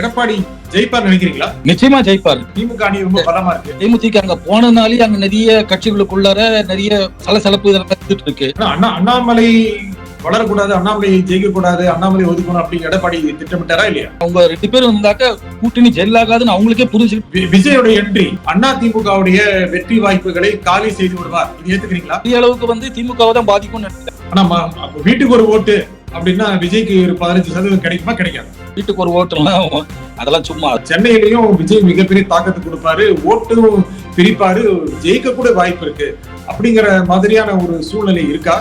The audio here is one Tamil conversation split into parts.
எடப்பாடி ஜெயிப்பார் நினைக்கிறீங்களா? நிச்சயமா ஜெயிப்பார். திமுக அணி ரொம்ப பலமா இருக்கு. தேமுதிக அங்க போனதுனாலே அங்க நிறைய கட்சிகளுக்குள்ளார நிறைய சலசலப்பு இதெல்லாம் இருக்கு. அண்ணாமலை வளரக்கூடாது, அண்ணாமலை ஜெயிக்க கூடாது, அண்ணாமலை ஒதுக்கணும் அப்படின்னு எடப்பாடி திட்டமிட்டாரா இல்லையா? அவங்க 2 பேரும் வந்தாக்க கூட்டணி ஜெல் ஆகாதுன்னு அவங்களுக்கே புரிஞ்சு. விஜயோட என்ட்ரி அண்ணா திமுகவுடைய வெற்றி வாய்ப்புகளை காலி செய்து விடுவார், இது ஏத்துக்கிறீங்களா? பெரிய அளவுக்கு திமுகவை தான் பாதிக்கும்னு நினைக்கிறேன். ஆனா வீட்டுக்கு ஒரு ஓட்டு அப்படின்னா விஜய்க்கு ஒரு 15% கிடைக்குமா? கிடைக்காது. வீட்டுக்கு ஒரு ஓட்டுலாம் அதெல்லாம் சும்மா. சென்னையிலையும் விஜய் மிகப்பெரிய தாக்கத்தை கொடுப்பாரு, ஓட்டும் பிரிப்பாரு, ஜெயிக்க கூட வாய்ப்பு இருக்கு அப்படிங்கிற மாதிரியான ஒரு சூழ்நிலை இருக்கா?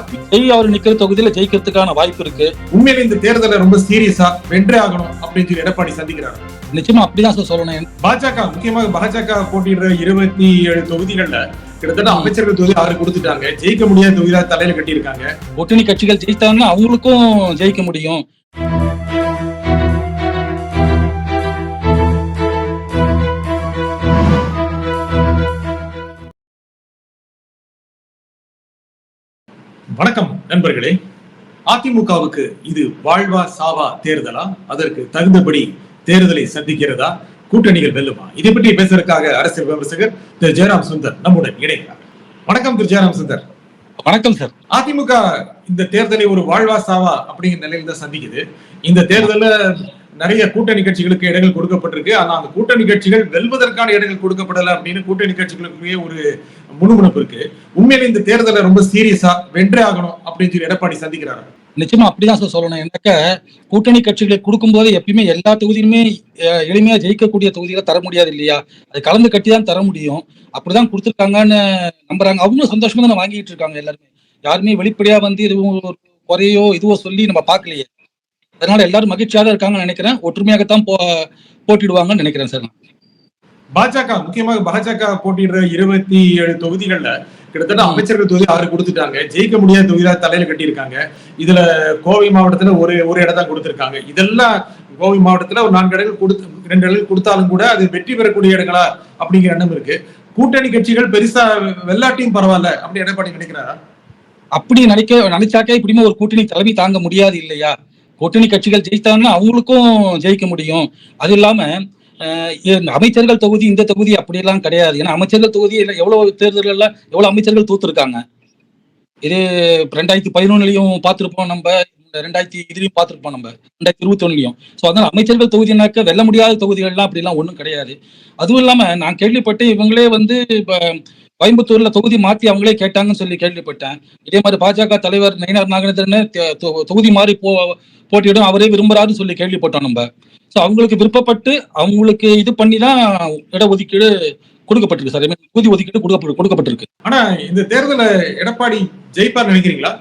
அவர் நிக்கிற தொகுதியில ஜெயிக்கிறதுக்கான வாய்ப்பு இருக்கு. உண்மையில இந்த தேர்தலை ரொம்ப சீரியஸா வென்றே ஆகணும் அப்படின்னு சொல்லி எடப்பாடி சந்திக்கிறாரு. நிச்சயமா அப்படிதான் சொல்லணும். பாஜக முக்கியமாக பாஜக போட்டியிடுற 27 தொகுதிகள்ல கிட்டத்தட்ட அமைச்சர்கள் தொகுதி 6 கொடுத்துட்டாங்க. ஜெயிக்க முடியாத தொகுதியா தலையில கட்டி இருக்காங்க. கூட்டணி கட்சிகள் ஜெயித்தாங்கன்னா அவங்களுக்கும் ஜெயிக்க முடியும். வணக்கம் நண்பர்களே. அதிமுகவுக்கு இது வாழ்வா சாவா தேர்தலா? அதற்கு தகுந்தபடி தேர்தலை சந்திக்கிறதா? கூட்டணிகள் வெல்லுமா? இதை பற்றி பேசுறதுக்காக அரசியல் விமர்சகர் திரு ஜெயராம் சுந்தர் நம்முடன் இணைகிறார். வணக்கம் திரு ஜெயராம் சுந்தர். வணக்கம் சார். அதிமுக இந்த தேர்தலை ஒரு வாழ்வா சாவா அப்படிங்கிற நிலையில தான் சந்திக்குது. இந்த தேர்தல நிறைய கூட்டணி கட்சிகளுக்கு இடங்கள் கொடுக்கப்பட்டிருக்கு. ஆனா அந்த கூட்டணி கட்சிகள் வெல்வதற்கான இடங்கள் கொடுக்கப்படல அப்படின்னு கூட்டணி கட்சிகளுக்குள்ளே ஒரு முணுமுணுப்பு இருக்கு. உண்மையில இந்த தேர்தலை ரொம்ப சீரியஸா வென்றே ஆகணும் அப்படின்னு சொல்லி எடப்பாடி சந்திக்கிறாரு. நிச்சயமா அப்படிதான் சார் சொல்லணும். என்னக்க கூட்டணி கட்சிகளுக்கு கொடுக்கும்போது எப்பயுமே எல்லா தொகுதியிலுமே எளிமையா ஜெயிக்கக்கூடிய தொகுதிகளை தர முடியாது இல்லையா? அது கலந்து கட்டி தான் தர முடியும். அப்படிதான் கொடுத்துருக்காங்கன்னு நம்புறாங்க. அவங்களும் சந்தோஷமா தான் வாங்கிட்டு இருக்காங்க. எல்லாருமே யாருமே வெளிப்படையா இதுவும் குறையோ இதுவோ சொல்லி நம்ம பார்க்கலையே. அதனால எல்லாரும் மகிழ்ச்சியாக தான் இருக்காங்கன்னு நினைக்கிறேன். ஒற்றுமையாகத்தான் போட்டிடுவாங்கன்னு நினைக்கிறேன் சார். பாஜக முக்கியமாக பாஜக போட்டியிடுற 27 தொகுதிகள்ல கிட்டத்தட்ட அமைச்சர்கள் தொகுதி 6 கொடுத்துட்டாங்க. ஜெயிக்க முடியாத தொகுதியா தலையில கட்டி இருக்காங்க. இதுல கோவை மாவட்டத்துல ஒரு இடம் தான் கொடுத்திருக்காங்க. இதெல்லாம் கோவை மாவட்டத்துல ஒரு 4 இடங்கள் 2 இடங்கள் கொடுத்தாலும் கூட அது வெற்றி பெறக்கூடிய இடங்களா அப்படிங்கிற எண்ணம் இருக்கு. கூட்டணி கட்சிகள் பெருசா வெள்ளாட்டியும் பரவாயில்ல அப்படி எடப்பாடி நினைக்கிறாரா? அப்படி நினைச்சாக்கே இப்படிமே ஒரு கூட்டணி தலைமை தாங்க முடியாது இல்லையா? கூட்டணி கட்சிகள் ஜெயித்தாங்கன்னா அவங்களுக்கும் ஜெயிக்க முடியும். அது இல்லாம அமைச்சர்கள் தொகுதி இந்த தொகுதி அப்படியெல்லாம் கிடையாது. ஏன்னா அமைச்சர்கள் தொகுதி எவ்வளவு தேர்தல்கள்ல எவ்வளவு அமைச்சர்கள் தோத்துருக்காங்க. இது 2011லயும் பார்த்திருப்போம், நம்ம 2020லயும் பார்த்திருப்போம், நம்ம 2021லயும். ஸோ அதனால அமைச்சர்கள் தொகுதினாக்க வெல்ல முடியாத தொகுதிகள்லாம் அப்படிலாம் ஒன்றும் கிடையாது. அதுவும் இல்லாம நான் கேள்விப்பட்டு இவங்களே இப்ப கோயம்புத்தூர்ல தொகுதி மாத்தி அவங்களே கேட்டாங்கன்னு சொல்லி கேள்விப்பட்டேன். இதே மாதிரி பாஜக தலைவர் நயினார் நாகேந்திரன் தொகுதி மாறி போட்டியிடும் அவரே விரும்புறாருன்னு சொல்லி கேள்விப்பட்டோம் நம்ம. ஸோ அவங்களுக்கு விருப்பப்பட்டு அவங்களுக்கு இது பண்ணிதான் இடஒதுக்கீடு கொடுக்கப்பட்டிருக்கு சார். தொகுதி ஒதுக்கீடு கொடுக்கப்பட்டிருக்கு. ஆனா இந்த தேர்தல எடப்பாடி ஜெயிப்பார் நினைக்கிறீங்களா?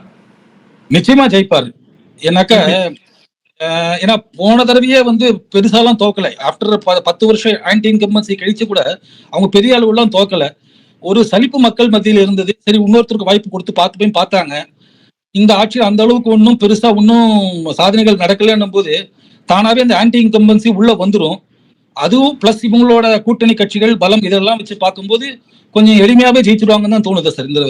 நிச்சயமா ஜெயிப்பார். ஏன்னா போன தடவையே பெருசாலாம் தோக்கல. ஆஃப்டர் 10 வருஷம் ஆன்டி இன்கம்பன்சி கழிச்சு கூட அவங்க பெரிய அளவுலாம் தோக்கல. ஒரு சலிப்பு மக்கள் மத்தியில் இருந்தது. சரி, இன்னொருத்தருக்கு வாய்ப்பு கொடுத்து பார்த்தாங்க. இந்த ஆட்சி அந்த அளவுக்கு ஒன்றும் பெருசா ஒன்னும் சாதனைகள் நடக்கலன்னும் போது தானாவே அந்த ஆன்டி இன்கம்பன்சி உள்ள வந்துடும். அதுவும் பிளஸ் இவங்களோட கூட்டணி கட்சிகள் பலம் இதெல்லாம் வச்சு பார்க்கும்போது கொஞ்சம் எளிமையாவே ஜெயிச்சிருவாங்கன்னு தான் தோணுது சார். இந்த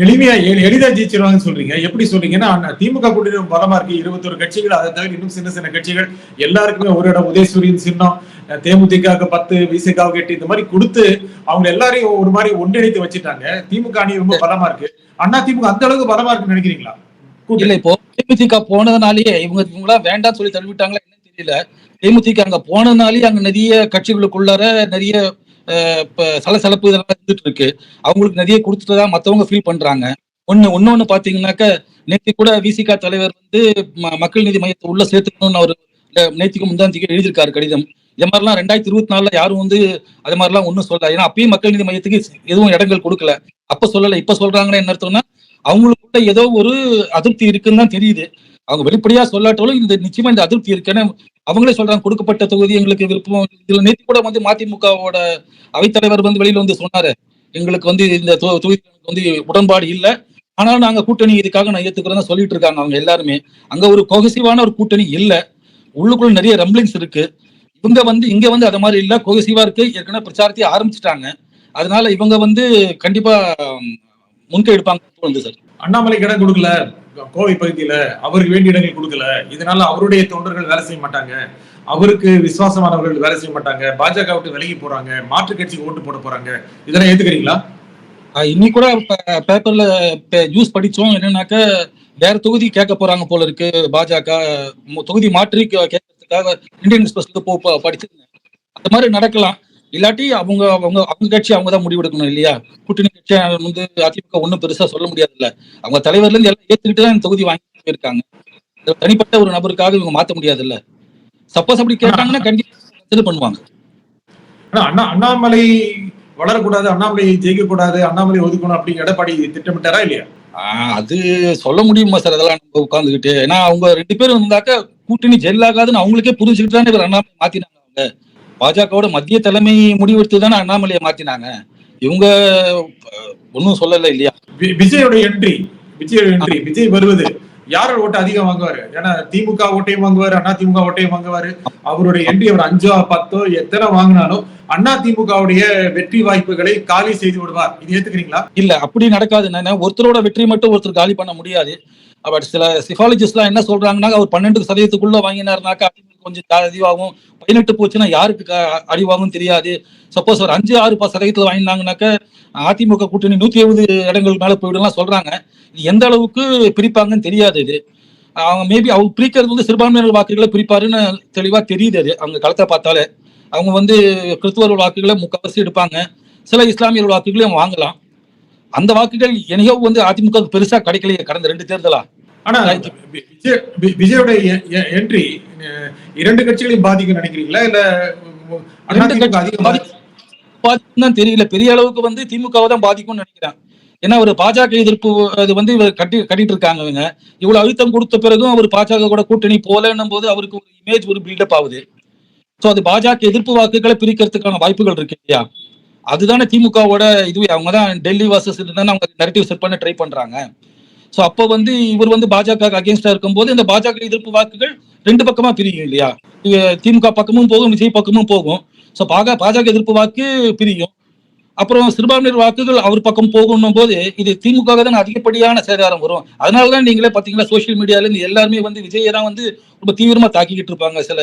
எளிதா ஜெயிச்சிருவாங்கன்னு சொல்றீங்க, எப்படி சொல்றீங்கன்னா? திமுக கூட்டணி பலமா இருக்கு, 21 கட்சிகள், அதை தவிர இன்னும் சின்ன கட்சிகள் எல்லாருக்குமே ஒரு இடம், உதயசூரியன் சின்னம், தேமுதிக 10, விசிகாவுக்கு 8 இந்த மாதிரி கொடுத்து அவங்க எல்லாரையும் ஒரு மாதிரி ஒன்றிணைத்து வச்சுட்டாங்க. திமுக அணி ரொம்ப பலமா இருக்கு. அண்ணா திமுக அந்த அளவுக்கு பலமா இருக்குன்னு நினைக்கிறீங்களா? இல்ல, இப்போ தேமுதிக போனதுனாலேயே இவங்களா வேண்டாம்னு சொல்லி தள்ளிவிட்டாங்களா என்னன்னு தெரியல. தேமுதிக அங்க போனதுனாலேயே அங்க நிறைய கட்சிகளுக்குள்ளார நிறைய சலசலப்பு இதெல்லாம் இருந்துட்டு இருக்கு. அவங்களுக்கு நிறைய கொடுத்துட்டதா மத்தவங்க ஃபீல் பண்றாங்க. ஒன்னொன்னு பாத்தீங்கன்னாக்க நேற்று கூட விசிகா தலைவர் மக்கள் நீதி மையத்தை உள்ள சேர்த்துக்கணும்னு அவர் நேற்றுக்கு முந்தாந்திக்கு எழுதியிருக்காரு கடிதம். இது மாதிரிலாம் 2024 யாரும் அது மாதிரிலாம் ஒன்னும் சொல்லல. ஏன்னா அப்பயும் மக்கள் நீதி மையத்துக்கு எதுவும் இடங்கள் கொடுக்கல. அப்ப சொல்லல. இப்ப சொல்றாங்கன்னா என்ன அர்த்தம்னா அவங்களுக்குள்ள ஏதோ ஒரு அதிருப்தி இருக்குன்னு தான் தெரியுது. அவங்க வெளிப்படையா சொல்லாட்டாலும் இந்த நிச்சயமா இந்த அதிருப்தி இருக்கு. ஏன்னா அவங்களே சொல்றாங்க கொடுக்கப்பட்ட தொகுதி எங்களுக்கு விருப்பம். இதுல நேற்று கூட மதிமுகவோட அவைத்தலைவர் வெளியில சொன்னாரு, எங்களுக்கு இந்த தொகுதி உடன்பாடு இல்லை, ஆனாலும் நாங்க கூட்டணி இதுக்காக நான் ஏத்துக்கிறோம் சொல்லிட்டு இருக்காங்க அவங்க எல்லாருமே. அங்க ஒரு கோஹசிவான ஒரு கூட்டணி இல்ல, உள்ளுக்குள்ள நிறைய ரம்பிளிங்ஸ் இருக்கு. இவங்க இங்க அது மாதிரி இல்ல, கோஹசிவா இருக்கு. ஏற்கனவே பிரச்சாரத்தையே ஆரம்பிச்சுட்டாங்க. அதனால இவங்க கண்டிப்பா முன்கை எடுப்பாங்க சார். அண்ணாமலைக்கு இடம் கொடுக்கல கோவை பகுதியில, அவருக்கு வேண்டிய இடங்கள் கொடுக்கல, இதனால அவருடைய தொண்டர்கள் வேலை செய்ய மாட்டாங்க, அவருக்கு விசுவாசமானவர்கள் வேலை செய்ய மாட்டாங்க, பாஜக விட்டு விலகி போறாங்க, மாற்று கட்சிக்கு ஓட்டு போட போறாங்க, இதெல்லாம் ஏத்துக்கிறீங்களா? இன்னைக்கு கூட பேப்பர்ல நியூஸ் படிச்சோம். என்னன்னாக்க வேற தொகுதி கேட்க போறாங்க போல இருக்கு பாஜக. தொகுதி மாற்றி கேட்கறதுக்காக இந்தியன் எக்ஸ்பிரஸ்ல படிச்சிருந்தேன். அந்த மாதிரி நடக்கலாம். இல்லாட்டி அவங்க அவங்க அவங்க கட்சி அவங்க தான் முடிவெடுக்கணும் இல்லையா? கூட்டணி கட்சி வந்து அதிமுக ஒன்றும் பெருசா சொல்ல முடியாது இல்ல. அவங்க தலைவர்ல இருந்து எல்லாம் ஏத்துக்கிட்டு தான் இந்த தொகுதி வாங்கி போயிருக்காங்க. தனிப்பட்ட ஒரு நபருக்காக இவங்க மாத்த முடியாது இல்ல. சப்போஸ் அப்படி கேட்டாங்கன்னா கண்டிப்பா இது பண்ணுவாங்க. அண்ணாமலை வளரக்கூடாது, அண்ணாமலை ஜெயிக்க கூடாது, அண்ணாமலை ஒதுக்கணும் அப்படிங்கிற எடப்பாடி திட்டமிட்டாரா இல்லையா? அது சொல்ல முடியுமா சார்? அதெல்லாம் நம்ம உட்காந்துக்கிட்டு, ஏன்னா அவங்க 2 பேரும் இருந்தாக்க கூட்டணி ஜெல் ஆகாதுன்னு அவங்களுக்கே புரிஞ்சுக்கிட்டு தானே இவர் அண்ணாமலை மாத்தினாங்க. அவங்க பாஜகவோட மத்திய தலைமை முடிவெடுத்து தானே அண்ணாமலையை மாத்தினாங்க. இவங்க ஒன்னும் சொல்லல இல்லையா? விஜயோட என்ட்ரி, விஜய் வருவது யாரோட ஓட்டு அதிகம் வாங்குவாரு? ஏன்னா திமுக ஓட்டையும் வாங்குவாரு, அண்ணா திமுக ஓட்டையும் வாங்குவாரு. அவருடைய என்ட்ரி அவர் 5 10 எத்தனை வாங்கினாலும் அண்ணா திமுகவுடைய வெற்றி வாய்ப்புகளை காலி செய்து விடுவார். இது ஏத்துக்கிறீங்களா? இல்ல, அப்படி நடக்காது. ஒருத்தரோட வெற்றி மட்டும் ஒருத்தர் காலி பண்ண முடியாது. பட் சில சிபாலஜிஸ்ட் எல்லாம் என்ன சொல்றாங்கன்னா, அவர் 12% வாங்கினாருனாக்கா கொஞ்சம் அதிகமாகும். 18 போச்சுன்னா யாருக்கு அடிவாகும் தெரியாது. சப்போஸ் ஒரு 5-6% வாங்கினாங்கனாக்க அதிமுக கூட்டணி 170 இடங்கள் மேல போயிடலாம் சொல்றாங்க. எந்த அளவுக்கு பிரிப்பாங்கன்னு தெரியாது. இது அவங்க மேபி அவங்க பிரிக்கிறது வந்து சிறுபான்மையினர் வாக்குகளை பிரிப்பாருன்னு தெளிவா தெரியுது. அது அவங்க களத்தை பார்த்தாலே அவங்க வந்து கிறிஸ்துவர் வாக்குகளை முக்கால்வாசி எடுப்பாங்க. சில இஸ்லாமியர் வாக்குகளையும் வாங்கலாம். அந்த வாக்குகள் என்னையோ வந்து அதிமுக பெருசா கிடைக்கலையே கடந்த 2 தேர்தலா. ஆனா விஜயோட என்ட்ரி 2 கட்சிகளையும் பாதிக்கும் நினைக்கிறீங்களா? இல்ல பாதிக்கும் தெரியல. பெரிய அளவுக்கு வந்து திமுகவை தான் பாதிக்கும்னு நினைக்கிறேன். ஏன்னா ஒரு பாஜக எதிர்ப்பு அது வந்து இவர் கட்டிட்டு இருக்காங்க. இவங்க இவ்வளவு அழுத்தம் கொடுத்த பிறகும் அவர் பாஜக கூட கூட்டணி போலன்னும் போது அவருக்கு ஒரு இமேஜ் ஒரு பில்டப் ஆகுது. சோ அது பாஜக எதிர்ப்பு வாக்குகளை பிரிக்கிறதுக்கான வாய்ப்புகள் இருக்கு இல்லையா? அதுதானே திமுகவோட இதுவே. அவங்க தான் டெல்லி வாசஸ் தானே அவங்க நெரேட்டிவ் செட் பண்ண ட்ரை பண்றாங்க. சோ அப்ப வந்து இவர் வந்து பாஜக அகேன்ஸ்டா இருக்கும்போது இந்த பாஜக எதிர்ப்பு வாக்குகள் 2 பக்கமா பிரியும் இல்லையா? திமுக பக்கமும் போகும், விஜய் பக்கமும் போகும். சோ பாஜக எதிர்ப்பு வாக்கு பிரியும். அப்புறம் சிறுபான்மையினர் வாக்குகள் அவர் பக்கம் போகணும் போது இது திமுக தான் அதிகப்படியான சேதாரம் வரும். அதனாலதான் நீங்களே பாத்தீங்கன்னா சோசியல் மீடியால இருந்து எல்லாருமே வந்து விஜயை தான் வந்து ரொம்ப தீவிரமா தாக்கிக்கிட்டு இருப்பாங்க. சில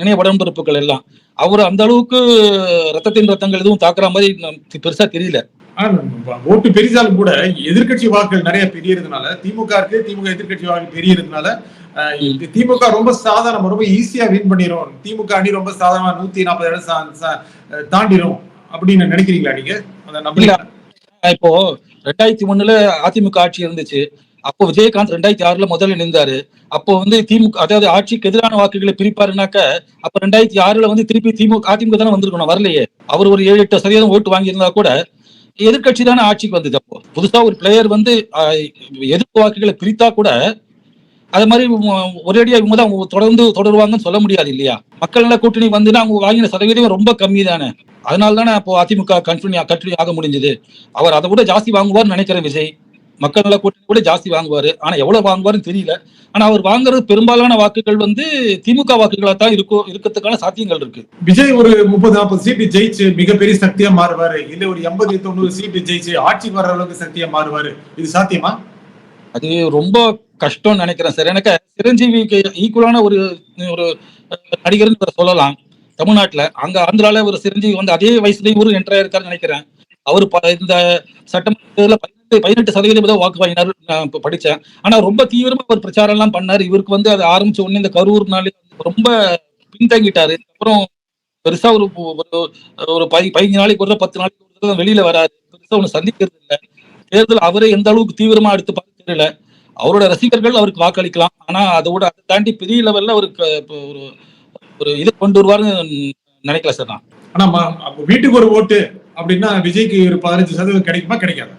இணைய உடன்பிறப்புகள் எல்லாம் அவர் அந்த அளவுக்கு ரத்தங்கள் எதுவும் தாக்குற மாதிரி பெருசா தெரியல. ஓட்டு பெரிதாலும் கூட எதிர்கட்சி வாக்குகள் நிறைய பெரியதுனால திமுக எதிர்கட்சி வாக்கு பெரியதுனால திமுக ரொம்ப சாதாரண ரொம்ப ஈஸியா வின் பண்ணிரும். திமுக அணி ரொம்ப சாதாரண 140 இடம் தாண்டிரும் அப்படின்னு நினைக்கிறீங்களா நீங்க? இப்போ 2001 அதிமுக ஆட்சி இருந்துச்சு. அப்போ விஜயகாந்த் 2006 முதல்ல நின்றாரு. அப்போ வந்து திமுக அதாவது ஆட்சிக்கு எதிரான வாக்குகளை பிரிப்பாருனாக்க அப்ப 2006 வந்து திருப்பி அதிமுக தானே வந்திருக்கணும், வரலையே. அவர் ஒரு 7-8% ஓட்டு வாங்கியிருந்தா கூட எதிர்கட்சி தானே ஆட்சிக்கு வந்தது. அப்போ புதுசா ஒரு பிளேயர் வந்து எதிர்ப்பு வாக்குகளை பிரித்தா கூட அது மாதிரி ஒரேடியா இவங்க தான் தொடருவாங்கன்னு சொல்ல முடியாது இல்லையா? மக்கள் நல கூட்டணி வந்துன்னா அவங்க வாங்கின சதவீதம் ரொம்ப கம்மி தானே. அதனால தானே அப்போ அதிமுக கண்டினியூ ஆக முடிஞ்சது. அவர் அதை விட ஜாஸ்தி வாங்குவார்னு நினைக்கிறேன். விஜய் மக்கள் நல கூட்டணி கூட ஜாஸ்தி வாங்குவாரு. ஆனா எவ்வளவு வாங்குவாருன்னு தெரியல. ஆனா அவர் வாங்குறது பெரும்பாலான வாக்குகள் வந்து திமுக வாக்குகளா தான் இருக்கிறதுக்கான சாத்தியங்கள் இருக்கு. விஜய் ஒரு 30-40 சீட்டு ஜெயிச்சு மிகப்பெரிய சக்தியா மாறுவாரு, இல்ல ஒரு 80-90 சீட்டு ஜெயிச்சு ஆட்சிக்கு வர்ற அளவுக்கு சக்தியா மாறுவாரு, இது சாத்தியமா? அது ரொம்ப கஷ்டம்னு நினைக்கிறேன் சார். எனக்கு சிரஞ்சீவிக்கு ஈக்குவலான ஒரு நடிகர்னு சொல்லலாம் தமிழ்நாட்டுல. அங்க ஆந்திரால ஒரு சிரஞ்சீவி வந்து அதே வயசுல இவரு என்ட்ரு ஆயிருக்காருன்னு நினைக்கிறேன். அவரு இந்த சட்டமன்றத்துல 18% வாக்கு வாங்கினாரு நான் படிச்சேன். ஆனா ரொம்ப தீவிரமா ஒரு பிரச்சாரம் எல்லாம் பண்ணாரு. இவருக்கு வந்து அது ஆரம்பிச்ச உடனே இந்த கரூர்னாலே ரொம்ப பின்தங்கிட்டாரு. அப்புறம் பெருசா ஒரு 15 நாளைக்கு ஒரு 10 நாளைக்கு ஒரு வெளியில வராது. பெருசா ஒண்ணு சந்திக்கிறது இல்லை. தேர்தல் அவரே எந்த அளவுக்கு தீவிரமா எடுத்து பார்க்க தெரியல. அவரோட ரசிகர்கள் அவருக்கு வாக்களிக்கலாம். ஆனா அதை தாண்டி பெரிய லெவல்ல அவருக்கு ஒரு இது கொண்டு வருவாருன்னு நினைக்கல சார் நான். ஆனா வீட்டுக்கு ஒரு ஓட்டு அப்படின்னா விஜய்க்கு ஒரு 15% கிடைக்குமா கிடைக்காது?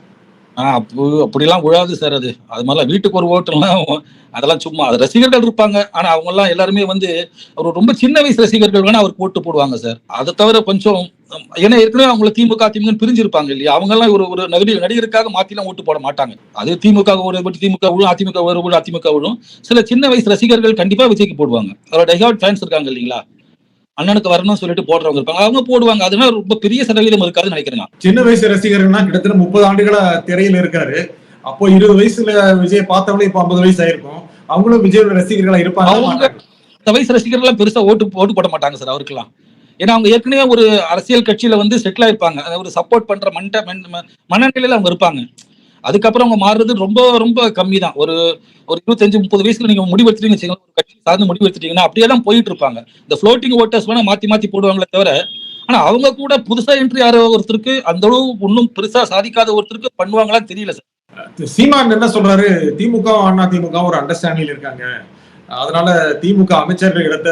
அப்படிலாம் விழாது சார். அது மாதிரிலாம் வீட்டுக்கு ஒரு ஓட்டுலாம் அதெல்லாம் சும்மா அது ரசிகர்கள் இருப்பாங்க. ஆனா அவங்க எல்லாம் எல்லாருமே வந்து அவர் ரொம்ப சின்ன வயசு ரசிகர்கள் வேணா அவருக்கு ஓட்டு போடுவாங்க சார். அதை தவிர கொஞ்சம் ஏன்னா ஏற்கனவே அவங்கள திமுக பிரிஞ்சிருப்பாங்க இல்லையா? அவங்க எல்லாம் ஒரு நடிகருக்காக மாத்திலாம் ஓட்டு போட மாட்டாங்க. அது திமுக திமுக விழும், அதிமுக ஒரு அதிமுக விழும். சில சின்ன வயசு ரசிகர்கள் கண்டிப்பா விஜய்க்கு போடுவாங்க. அவரோட டைஹார்ட் ஃபேன்ஸ் இருக்காங்க இல்லைங்களா? அண்ணனுக்கு வரணும்னு சொல்லிட்டு போடுறவங்க இருப்பாங்க, அவங்க போடுவாங்க. அதனால ரொம்ப பெரிய சதவீதம் இருக்காதுன்னு நினைக்கிறேன். சின்ன வயசு ரசிகர்கள்னா கிட்டத்தட்ட 30 ஆண்டுகளா திரையில இருக்காரு. அப்போ 20 வயசுல விஜய் பார்த்தவங்களே இப்ப 50 வயசு ஆயிருக்கும். அவங்களும் விஜயோட ரசிகர்களா இருப்பாங்க. அந்த வயசு ரசிகர்கள் எல்லாம் பெருசா ஓட்டு போட மாட்டாங்க சார் அவருக்கெல்லாம். ஏன்னா அவங்க ஏற்கனவே ஒரு அரசியல் கட்சியில வந்து செட்டில் ஆயிருப்பாங்க. ஒரு சப்போர்ட் பண்ற மனநிலையில அவங்க இருப்பாங்க. அதுக்கப்புறம் அவங்க மாறுறது ரொம்ப ரொம்ப கம்மி தான். ஒரு ஒரு 25, 30 வயசுல நீங்க முடிவு எடுத்துட்டீங்கன்னு வச்சுக்கோங்களேன், ஒரு கட்சி சார்ந்து முடிவு எடுத்துட்டீங்கன்னா அப்படியே தான் போயிட்டு இருப்பாங்க. இந்த ஃப்ளோட்டிங் ஓட்டர்ஸ் வேணா மாத்தி மாத்தி போடுவாங்களே தவிர, ஆனா அவங்க கூட புதுசா என்ட்ரி ஆற ஒருத்தருக்கு அந்த அளவு ஒன்னும் பெருசா சாதிக்காத ஒருத்தருக்கு பண்ணுவாங்களான்னு தெரியல சார். சீமான் என்ன சொல்றாரு, திமுகவும் அதிமுகவும் ஒரு அண்டர்ஸ்டாண்டிங்ல இருக்காங்க. அதனால திமுக அமைச்சர்கள் இடத்த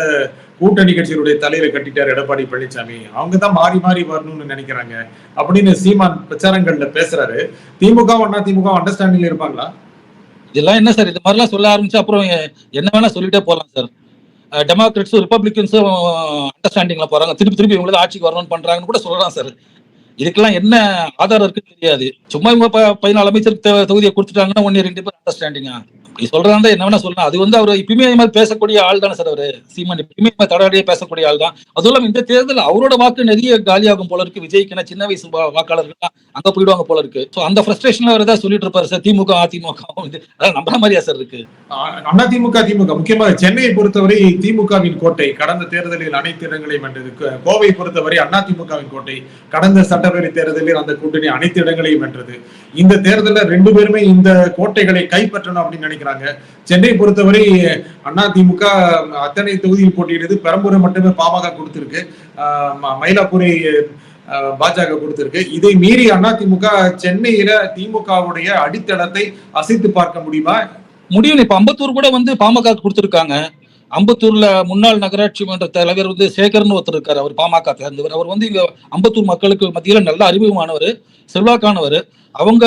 கூட்டணி கட்சிகளுடைய தலையில கட்டிட்டார் எடப்பாடி பழனிசாமி. அவங்க தான் மாறி மாறி வரணும்னு நினைக்கிறாங்க அப்படின்னு சீமான் பிரச்சாரங்கள்ல பேசுறாரு. திமுகவும் அதிமுகவும் அண்டர்ஸ்டாண்டிங்ல இருப்பாங்களா? இதெல்லாம் என்ன சார், இது மாதிரிலாம் சொல்ல ஆரம்பிச்சா அப்புறம் என்ன வேணா சொல்லிட்டே போலாம் சார். டெமோக்ராட்ஸும் ரிப்பப்ளிகன்ஸும் அண்டர்ஸ்டாண்டிங்ல போறாங்க, திருப்பி திருப்பி இவங்க தான் ஆட்சிக்கு வரணும்னு பண்றாங்கன்னு கூட சொல்லலாம் சார். இதுக்கெல்லாம் என்ன ஆதாரம் இருக்குன்னு தெரியாது. சும்மா இவங்க 14 அமைச்சர் தொகுதியை கொடுத்துட்டாங்கன்னா 1 2 பேர் அண்டர்ஸ்டாண்டிங்கா அப்படி சொல்றாங்க, என்ன வேணா சொல்லலாம். அது வந்து அவர் இப்பயுமே இது மாதிரி பேசக்கூடிய ஆள் தானே சார் அவரு. சீமான் இப்பயுமே தடாடியே பேசக்கூடிய ஆள் தான். அதுவும் இல்லாம இந்த தேர்தல் அவரோட வாக்கு நிறைய காலியாகும் போல இருக்கு. விஜய்க்கு சின்ன வயசு வாக்காளர்கள் அங்க போயிடுவாங்க போல இருக்கு. சோ அந்த ஃப்ரஸ்ட்ரேஷன்ல அவர் ஏதாவது சொல்லிட்டு இருப்பாரு சார். திமுக அதிமுக அதான் நம்புற மாதிரியா சார் இருக்கு. அதிமுக திமுக முக்கியமாக சென்னையை பொறுத்தவரை திமுகவின் கோட்டை கடந்த தேர்தலில் அனைத்து இடங்களையும் வென்றது. கோவை பொறுத்தவரை அதிமுகவின் கோட்டை கடந்த சட்டப்பேரவை தேர்தலில் அந்த கூட்டணி அனைத்து இடங்களையும் வென்றது. இந்த தேர்தலில் 2 பேருமே இந்த கோட்டைகளை கைப்பற்றணும் அப்படின்னு நினைக்கிறாங்க. சென்னை பொறுத்தவரை அதிமுக அத்தனை தொகுதியில் போட்டியிடுது. பெரம்பூரை மட்டுமே பாமக கொடுத்திருக்கு, மயிலாப்பூரை பாஜக கொடுத்திருக்கு. இதை மீறி அதிமுக சென்னையில திமுகவுடைய அடித்தளத்தை அசைத்து பார்க்க முடியுமா? முடியும். இப்ப அம்பத்தூர் கூட வந்து பாமக கொடுத்திருக்காங்க. அம்பத்தூர்ல முன்னாள் நகராட்சி மன்ற தலைவர் வந்து சேகர்னு ஒருத்தர் இருக்காரு. அவர் பாமக சேர்ந்தவர். அவர் வந்து இங்க அம்பத்தூர் மக்களுக்கு மத்தியில நல்ல அறிமுகமானவர், செல்வாக்கானவர். அவங்க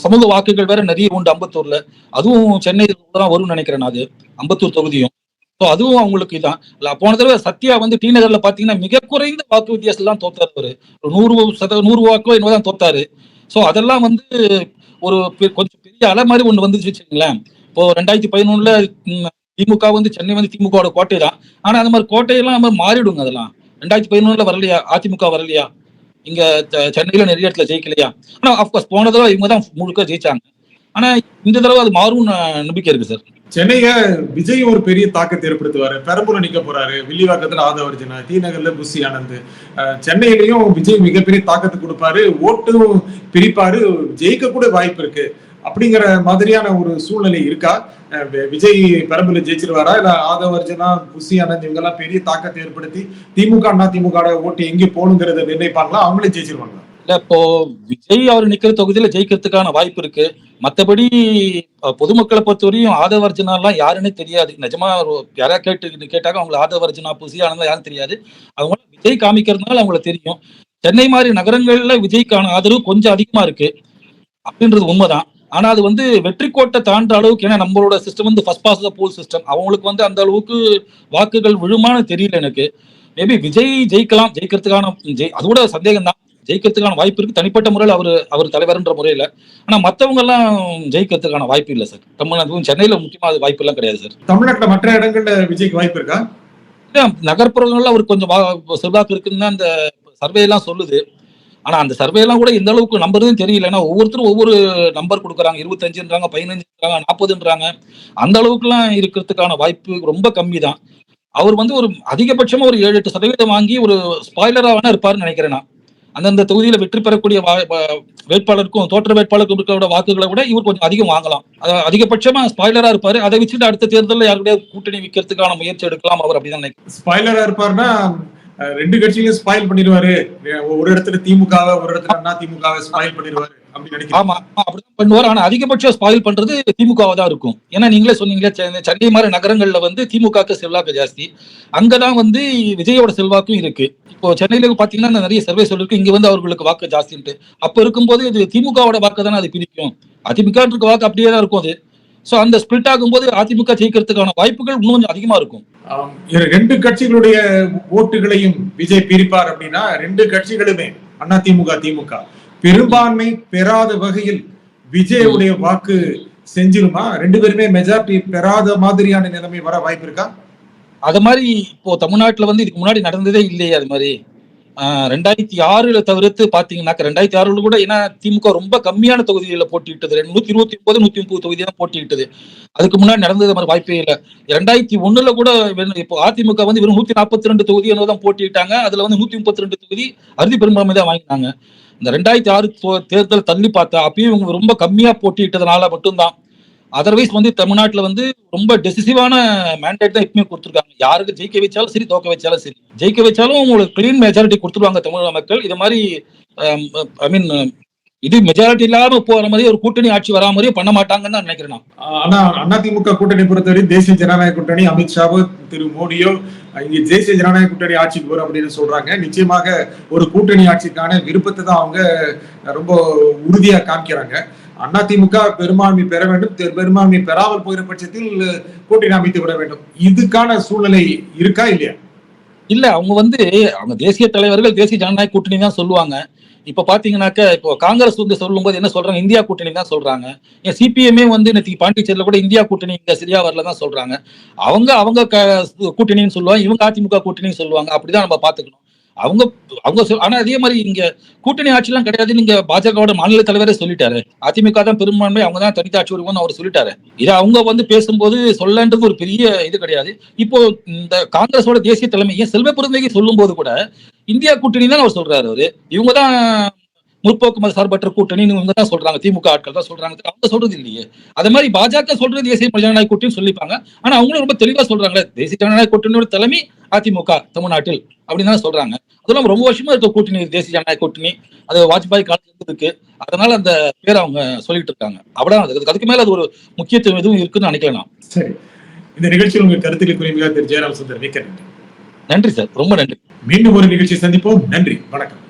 சமூக வாக்குகள் வேற நிறைய உண்டு அம்பத்தூர்ல. அதுவும் சென்னையில் தான் வரும்னு நினைக்கிறேன். அது அம்பத்தூர் தொகுதியும் அதுவும் அவங்களுக்கு இதான். போன தடவை சத்யா வந்து டி நகர்ல பாத்தீங்கன்னா மிக குறைந்த வாக்கு வித்தியாசம் தான் தோத்தாரு. அவரு 100 வாக்கோ என்னதான் தோத்தாரு. சோ அதெல்லாம் வந்து ஒரு கொஞ்சம் பெரிய அலை மாதிரி ஒண்ணு வந்துச்சு வச்சுக்கீங்களேன். இப்போ 2011ல திமுக வந்து சென்னை வந்து திமுக கோட்டை தான். ஆனா அந்த மாதிரி கோட்டையெல்லாம் நம்ம மாறிடுங்க. அதெல்லாம் 2011ல வரலையா, அதிமுக வரலையா, இங்க சென்னையில நிறைய இடத்துல ஜெயிக்கலையா. ஆனா அப்கோர்ஸ் போன தடவை இவங்க தான் முழுக்க ஜெயிச்சாங்க. ஆனா இந்த தடவை அது மாறும் நம்பிக்கை இருக்கு சார். சென்னைய விஜய் ஒரு பெரிய தாக்கத்தை ஏற்படுத்துவாரு. பெரம்பூர்ல நிக்க போறாரு, வில்லிவாக்கத்துல ஆதவர்ஜுனா, டி நகர்ல புஷி ஆனந்த். சென்னையிலையும் விஜய் மிகப்பெரிய தாக்கத்தை கொடுப்பாரு, ஓட்டும் பிரிப்பாரு, ஜெயிக்க கூட வாய்ப்பு இருக்கு. அப்படிங்கிற மாதிரியான ஒரு சூழ்நிலை இருக்கா? விஜய் பெரம்பூர்ல ஜெயிச்சிருவாரா, இல்ல ஆதவர்ஜுனா, புஷி ஆனந்த் இவங்க எல்லாம் பெரிய தாக்கத்தை ஏற்படுத்தி திமுக அதிமுக ஓட்டு எங்கே போகணுங்கிறத நிர்ணயிப்பாங்களா, அவங்களே ஜெயிச்சிருவாங்களா? இல்ல, இப்போ விஜய் அவர் நிக்கிற தொகுதியில ஜெயிக்கிறதுக்கான வாய்ப்பு இருக்கு. மத்தபடி பொதுமக்களை பொறுத்தவரையும் ஆதவர்ஜுனா எல்லாம் யாருன்னே தெரியாது. நிஜமா யாரா கேட்டாக்க அவங்களை ஆதவர்ஜுனா, புஷி ஆனந்த் யாரும் தெரியாது. அவங்க விஜய் காமிக்கிறதுனால அவங்களுக்கு தெரியும். சென்னை மாதிரி நகரங்கள்ல விஜய்க்கான ஆதரவு கொஞ்சம் அதிகமா இருக்கு அப்படின்றது உண்மைதான். ஆனா அது வந்து வெற்றி கோட்டை தாண்ட அளவுக்கு, ஏன்னா நம்மளோட சிஸ்டம் வந்து ஃபர்ஸ்ட் பாஸ் த போல் சிஸ்டம். அவங்களுக்கு வந்து அந்த அளவுக்கு வாக்குகள் விழுமான்னு தெரியல எனக்கு. மேபி விஜய் ஜெயிக்கலாம், ஜெயிக்கிறதுக்கான அது கூட சந்தேகம் தான். ஜெயிக்கிறதுக்கான வாய்ப்பு இருக்கு தனிப்பட்ட முறையில் அவர் தலைவர்ன்ற முறையில. ஆனா மத்தவங்க எல்லாம் ஜெயிக்கிறதுக்கான வாய்ப்பு இல்லை சார். தமிழ்நாடு சென்னையில முக்கியமா அது வாய்ப்பு எல்லாம் கிடையாது சார். தமிழ்நாட்டுல மற்ற இடங்கள்ல விஜய்க்கு வாய்ப்பு இருக்கா? நகர்ப்புறங்கள்ல அவருக்கு கொஞ்சம் செல்வாக்கு இருக்குன்னு அந்த சர்வே எல்லாம் சொல்லுது. ஆனா அந்த சர்வே எல்லாம் கூட எந்த அளவுக்கு நம்புறதுன்னு தெரியல. ஏன்னா ஒவ்வொருத்தரும் ஒவ்வொரு நம்பர் கொடுக்குறாங்க. 25ன்றாங்க, 15ன்றாங்க, 40ன்றாங்க. அந்த அளவுக்கு எல்லாம் இருக்கிறதுக்கான வாய்ப்பு ரொம்ப கம்மி தான். அவர் வந்து ஒரு அதிகபட்சமா ஒரு 7-8% வாங்கி ஒரு ஸ்பாய்லரா வேணா இருப்பாருன்னு நினைக்கிறேன் நான். அந்தந்த தொகுதியில வெற்றி பெறக்கூடிய வேட்பாளருக்கும் தோற்ற வேட்பாளருக்கும் இருக்கிற வாக்குகளை விட இவர் கொஞ்சம் அதிகம் வாங்கலாம். அதிகபட்சமா ஸ்பாய்லரா இருப்பாரு. அதை வச்சுட்டு அடுத்த தேர்தலில் யாருடைய கூட்டணி வைக்கிறதுக்கான முயற்சி எடுக்கலாம் அவர் அப்படிதான் நினைக்கிறேன். ஸ்பாய்லரா இருப்பாருன்னா 2 கட்சிகளையும் ஸ்பாயில் பண்ணிடுவாரு. ஒரு இடத்துல திமுகவை, ஒரு இடத்துல அதிமுகவை ஸ்பாயில் பண்ணிடுவாரு. ஆமா, அப்படிதான் பண்ணுவார். ஆனா அதிகபட்சம் ஸ்பாயில் பண்றது திமுகவா தான் இருக்கும். ஏன்னா நீங்களே சொன்னீங்களே, சென்னை மாதிரி நகரங்கள்ல வந்து திமுக செல்வாக்கு ஜாஸ்தி. அங்கதான் வந்து விஜயோட செல்வாக்கும் இருக்கு. இப்போ சென்னையில பாத்தீங்கன்னா நிறைய சர்வே சொல்லிருக்கு, இங்க வந்து அவர்களுக்கு வாக்கு ஜாஸ்தின்ட்டு. அப்ப இருக்கும்போது இது திமுகவோட வாக்கு தானே அது பிரிக்கும். அதிமுக வாக்கு அப்படியே தான் இருக்கும் அது. சோ அந்த ஸ்பிளிட் ஆகும்போது அதிமுக ஜெயிக்கிறதுக்கான வாய்ப்புகள் இன்னும் கொஞ்சம் அதிகமா இருக்கும். 2 கட்சிகளுடைய ஓட்டுகளையும் விஜய் பிரிப்பார் அப்படின்னா 2 கட்சிகளுமே அதிமுக திமுக பெரும்பான்மை பெறாத வகையில் விஜயுடைய வாக்கு செஞ்சிருமா? 2 பேருமே மெஜாரிட்டி பெறாத மாதிரியான நிலைமை வர வாய்ப்பு இருக்கா? அது மாதிரி இப்போ தமிழ்நாட்டுல வந்து இதுக்கு முன்னாடி நடந்ததே இல்லையே. அது மாதிரி 2006 தவிர்த்து பாத்தீங்கன்னாக்க 2006 கூட ஏன்னா திமுக ரொம்ப கம்மியான தொகுதிகளில் போட்டியிட்டது. 129 130 தொகுதி தான் போட்டியிட்டது. அதுக்கு முன்னாடி நடந்தது மாதிரி வாய்ப்பே இல்லை. 2001 கூட இப்போ அதிமுக வந்து வெறும் 142 தொகுதி தான் போட்டியிட்டாங்க. அதுல வந்து 132 தொகுதி அறுதி பெரும்பான்மை தான் வாங்கினாங்க. இந்த 2006 தேர்தல் தள்ளி பார்த்தா அப்பயும் இவங்க ரொம்ப கம்மியா போட்டியிட்டதுனால மட்டும்தான். அதர்வைஸ் வந்து தமிழ்நாட்டுல வந்து ரொம்ப டெசிசிவான மேண்டேட் தான் எப்பவுமே கொடுத்துருக்காங்க. யாருக்கு ஜெயிக்க வச்சாலும் சரி, தோக்க வச்சாலும் சரி, ஜெயிக்க வச்சாலும் உங்களுக்கு கிளீன் மெஜாரிட்டி கொடுத்துருவாங்க தமிழக மக்கள். இது மாதிரி ஐ மீன் இது மெஜாரிட்டி இல்லாம போற மாதிரி ஒரு கூட்டணி ஆட்சி வரா மாதிரியே பண்ண மாட்டாங்கன்னு தான் நினைக்கிறேன் நான். ஆனா அதிமுக கூட்டணி பொறுத்தவரை தேசிய ஜனநாயக கூட்டணி அமித்ஷாவோ திரு மோடியோ இங்க தேசிய ஜனநாயக கூட்டணி ஆட்சிக்கு வரும் அப்படின்னு சொல்றாங்க. நிச்சயமாக ஒரு கூட்டணி ஆட்சிக்கான விருப்பத்தை தான் அவங்க ரொம்ப உறுதியா காமிக்கிறாங்க. அதிமுக பெரும்பான்மை பெற வேண்டும், பெரும்பான்மை பெறாமல் போகிற பட்சத்தில் கூட்டணி அமைத்து விட வேண்டும். இதுக்கான சூழ்நிலை இருக்கா இல்லையா? இல்ல அவங்க தேசிய தலைவர்கள் தேசிய ஜனநாயக கூட்டணி தான் சொல்லுவாங்க. இப்ப பாத்தீங்கன்னாக்க இப்போ காங்கிரஸ் வந்து சொல்லும் போது என்ன சொல்றாங்க, இந்தியா கூட்டணி தான் சொல்றாங்க. ஏன் சிபிஎம்ஏ வந்து நேற்று பாண்டிச்சேரியில கூட இந்தியா கூட்டணி இங்க சரியா வரல தான் சொல்றாங்க. அவங்க கூட்டணின்னு சொல்லுவாங்க, இவங்க அதிமுக கூட்டணின்னு சொல்லுவாங்க. அப்படிதான் நம்ம பாத்துக்கணும். ஆனா அதே மாதிரி இங்க கூட்டணி ஆட்சி எல்லாம் கிடையாது. நீங்க பாஜகவோட மாநில தலைவரே சொல்லிட்டாரு, அதிமுக தான் பெரும்பான்மை, அவங்க தான் தனித்த ஆட்சி வருவோம்னு அவர் சொல்லிட்டாரு. இதை அவங்க வந்து பேசும்போது சொல்லன்றது ஒரு பெரிய இது கிடையாது. இப்போ இந்த காங்கிரஸோட தேசிய தலைமை ஏன் செல்வ பெருந்தகை சொல்லும் போது கூட இந்தியா கூட்டணி தான் அவர் சொல்றாரு. அவரு இவங்கதான் முற்போக்கு மத சார்பற்ற கூட்டணி இவங்க தான் சொல்றாங்க, திமுக ஆட்கள் தான் சொல்றாங்க. அவங்க சொல்றது இல்லையே. அதே மாதிரி பாஜக சொல்றது தேசிய ஜனநாயக கூட்டணி சொல்லிப்பாங்க. ஆனா அவங்களும் ரொம்ப தெளிவா சொல்றாங்க, தேசிய ஜனநாயக கூட்டணியோட தலைமை அதிமுக தமிழ்நாட்டில் அப்படின்னு தான் சொல்றாங்க. அதெல்லாம் ரொம்ப வருஷமா இருக்க கூட்டணி தேசிய ஜனநாயக கூட்டணி. அது வாஜ்பாய் காலத்துல இருக்கு. அதனால அந்த பேரை அவங்க சொல்லிட்டு இருக்காங்க. அப்படிதான் அதுக்கு மேல அது ஒரு முக்கியத்துவம் எதுவும் இருக்குன்னு நினைக்கல நான். சரி, இந்த நிகழ்ச்சியில் உங்க கருத்துக்களை குறிப்பாக திரு ஜெயராம் சுந்தர் மிக்க நன்றி. நன்றி சார், ரொம்ப நன்றி. மீண்டும் ஒரு நிகழ்ச்சி சந்திப்போம். நன்றி, வணக்கம்.